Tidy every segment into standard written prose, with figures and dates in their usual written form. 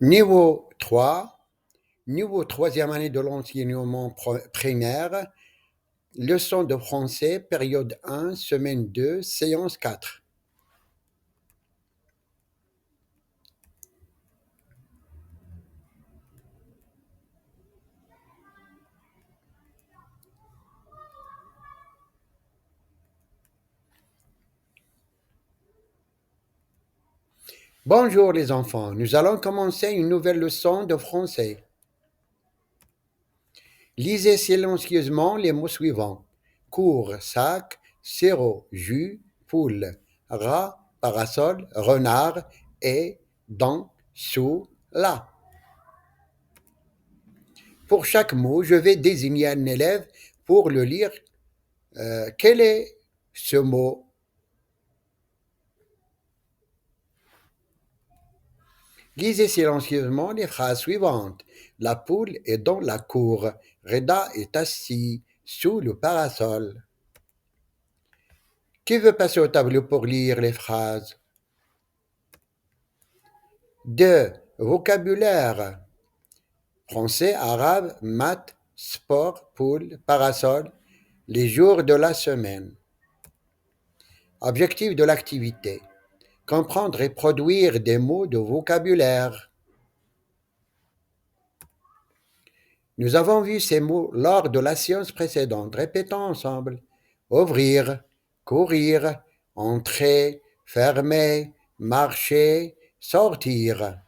Niveau 3, niveau troisième année de l'enseignement primaire, leçon de français, période 1, semaine 2, séance 4. Bonjour les enfants, nous allons commencer une nouvelle leçon de français. Lisez silencieusement les mots suivants. Cours, sac, sirop, jus, poule, rat, parasol, renard et dans, sous, là. Pour chaque mot, je vais désigner un élève pour le lire. Quel est ce mot? Lisez silencieusement les phrases suivantes. La poule est dans la cour. Reda est assis sous le parasol. Qui veut passer au tableau pour lire les phrases? 2. Vocabulaire. Français, arabe, maths, sport, poule, parasol. Les jours de la semaine. Objectif de l'activité. Comprendre et produire des mots de vocabulaire. Nous avons vu ces mots lors de la séance précédente. Répétons ensemble. Ouvrir, courir, entrer, fermer, marcher, sortir.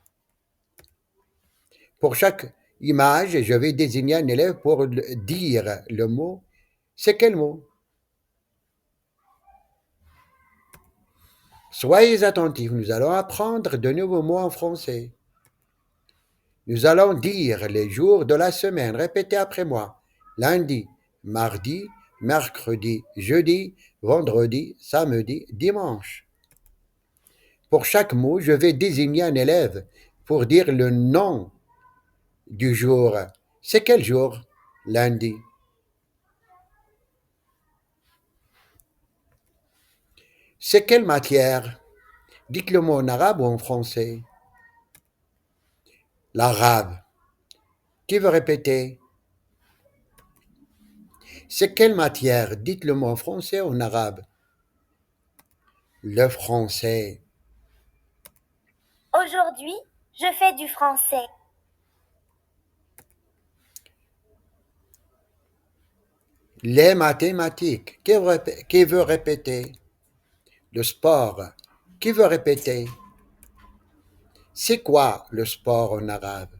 Pour chaque image, je vais désigner un élève pour dire le mot. C'est quel mot? Soyez attentifs, nous allons apprendre de nouveaux mots en français. Nous allons dire les jours de la semaine. Répétez après moi. Lundi, mardi, mercredi, jeudi, vendredi, samedi, dimanche. Pour chaque mot, je vais désigner un élève pour dire le nom du jour. C'est quel jour? Lundi. C'est quelle matière? Dites le mot en arabe ou en français. L'arabe. Qui veut répéter? C'est quelle matière? Dites le mot en français ou en arabe. Le français. Aujourd'hui, je fais du français. Les mathématiques. Qui veut répéter? Le sport. Qui veut répéter? C'est quoi le sport en arabe?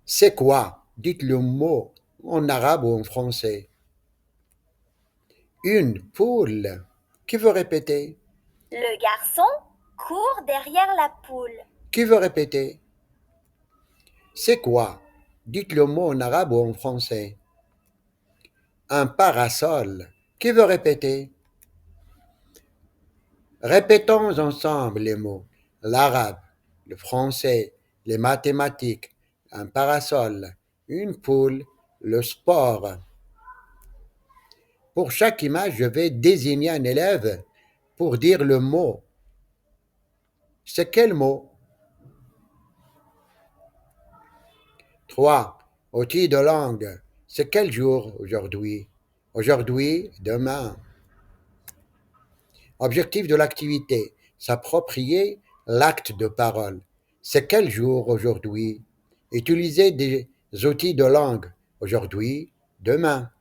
C'est quoi? Dites le mot en arabe ou en français. Une poule. Qui veut répéter? Le garçon court derrière la poule. Qui veut répéter? C'est quoi? Dites le mot en arabe ou en français. Un parasol. Qui veut répéter? Répétons ensemble les mots. L'arabe, le français, les mathématiques, un parasol, une poule, le sport. Pour chaque image, je vais désigner un élève pour dire le mot. C'est quel mot? 3. Outils de langue. C'est quel jour aujourd'hui? Aujourd'hui, demain. Objectif de l'activité. S'approprier l'acte de parole. C'est quel jour aujourd'hui? Utiliser des outils de langue. Aujourd'hui, demain.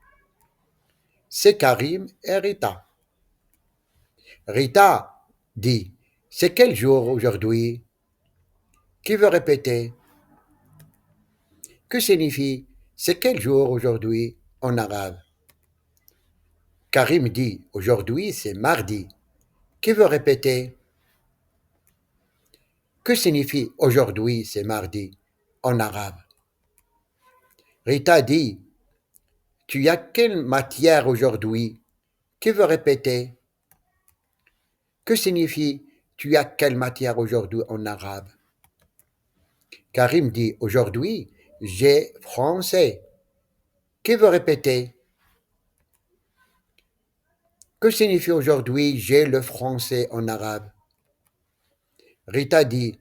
C'est Karim et Rita. Rita dit, c'est quel jour aujourd'hui? Qui veut répéter? Que signifie c'est quel jour aujourd'hui en arabe? Karim dit, aujourd'hui c'est mardi. Qui veut répéter? Que signifie aujourd'hui c'est mardi en arabe? Rita dit, tu as quelle matière aujourd'hui? Qui veut répéter? Que signifie tu as quelle matière aujourd'hui en arabe? Karim dit, aujourd'hui j'ai français. Qui veut répéter? Que signifie aujourd'hui j'ai le français en arabe? Rita dit,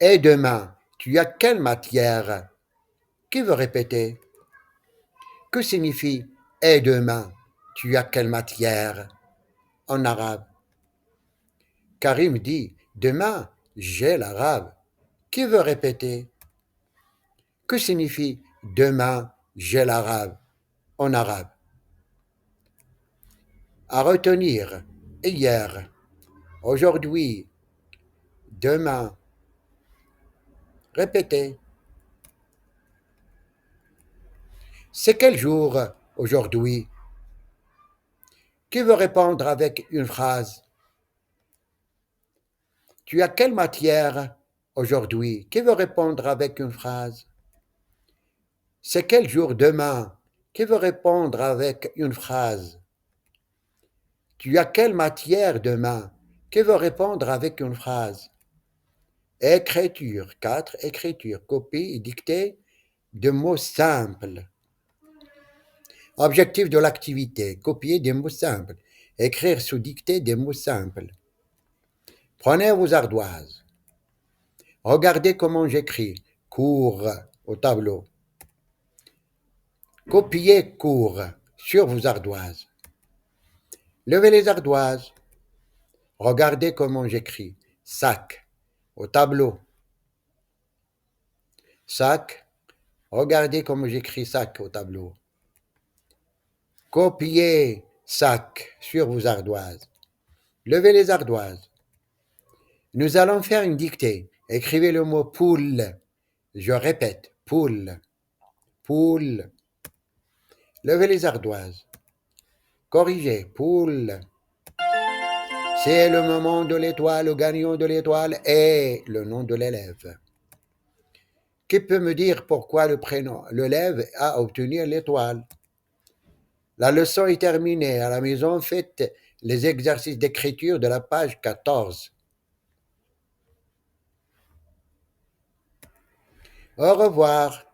Et demain, tu as quelle matière? Qui veut répéter? Que signifie et demain, tu as quelle matière en arabe? Karim dit demain, j'ai l'arabe. Qui veut répéter? Que signifie demain, j'ai l'arabe en arabe? À retenir hier, aujourd'hui, demain. Répétez. C'est quel jour aujourd'hui? Qui veut répondre avec une phrase? Tu as quelle matière aujourd'hui? Qui veut répondre avec une phrase? C'est quel jour demain? Qui veut répondre avec une phrase? Tu as quelle matière demain? Qui veut répondre avec une phrase? Écriture, 4. Écriture, copie et dictée de mots simples. Objectif de l'activité, copier des mots simples. Écrire sous dictée des mots simples. Prenez vos ardoises. Regardez comment j'écris. Cours au tableau. Copiez cours sur vos ardoises. Levez les ardoises. Regardez comment j'écris. Sac au tableau. Sac. Regardez comment j'écris sac au tableau. Copiez sac sur vos ardoises. Levez les ardoises. Nous allons faire une dictée. Écrivez le mot poule. Je répète, poule. Poule. Levez les ardoises. Corrigez, poule. C'est le moment de l'étoile, le gagnant de l'étoile est le nom de l'élève. Qui peut me dire pourquoi le prénom, l'élève a obtenu l'étoile? La leçon est terminée. À la maison, faites les exercices d'écriture de la page 14. Au revoir.